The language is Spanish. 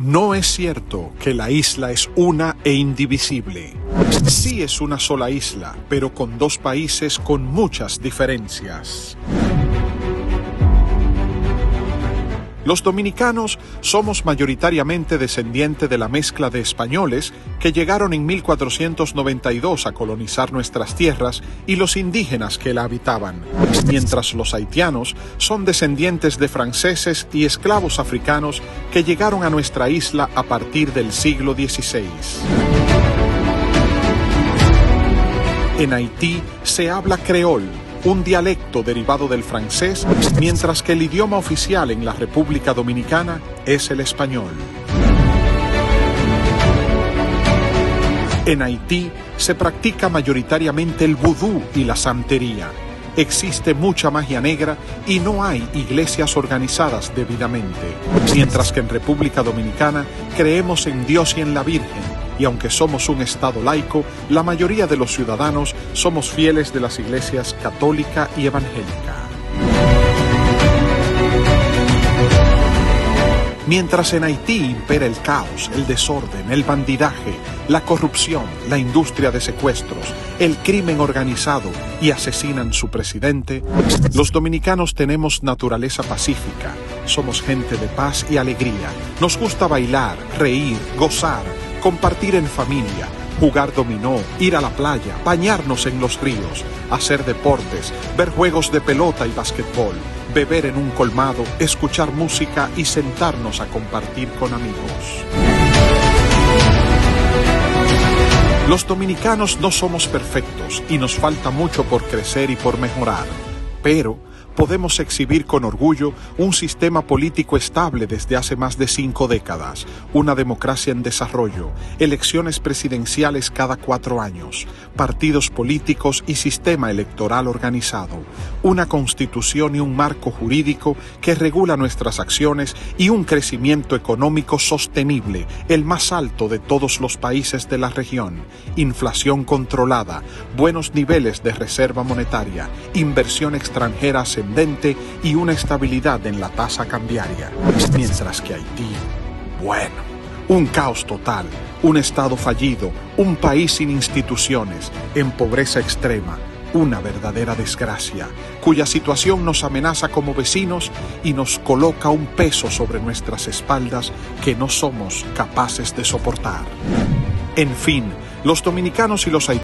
No es cierto que la isla es una e indivisible. Sí es una sola isla, pero con dos países con muchas diferencias. Los dominicanos somos mayoritariamente descendientes de la mezcla de españoles que llegaron en 1492 a colonizar nuestras tierras y los indígenas que la habitaban, mientras los haitianos son descendientes de franceses y esclavos africanos que llegaron a nuestra isla a partir del siglo XVI. En Haití se habla creol, un dialecto derivado del francés, mientras que el idioma oficial en la República Dominicana es el español. En Haití se practica mayoritariamente el vudú y la santería. Existe mucha magia negra y no hay iglesias organizadas debidamente, mientras que en República Dominicana creemos en Dios y en la Virgen. Y aunque somos un estado laico, la mayoría de los ciudadanos somos fieles de las iglesias católica y evangélica. Mientras en Haití impera el caos, el desorden, el bandidaje, la corrupción, la industria de secuestros, el crimen organizado y asesinan su presidente, los dominicanos tenemos naturaleza pacífica, somos gente de paz y alegría, nos gusta bailar, reír, gozar, compartir en familia, jugar dominó, ir a la playa, bañarnos en los ríos, hacer deportes, ver juegos de pelota y basquetbol, beber en un colmado, escuchar música y sentarnos a compartir con amigos. Los dominicanos no somos perfectos y nos falta mucho por crecer y por mejorar, pero podemos exhibir con orgullo un sistema político estable desde hace más de 5 décadas, una democracia en desarrollo, elecciones presidenciales cada 4 años, partidos políticos y sistema electoral organizado, una constitución y un marco jurídico que regula nuestras acciones y un crecimiento económico sostenible, el más alto de todos los países de la región, inflación controlada, buenos niveles de reserva monetaria, inversión extranjera ascendente y una estabilidad en la tasa cambiaria. Mientras que Haití, bueno, un caos total, un estado fallido, un país sin instituciones, en pobreza extrema, una verdadera desgracia, cuya situación nos amenaza como vecinos y nos coloca un peso sobre nuestras espaldas que no somos capaces de soportar. En fin, los dominicanos y los haitianos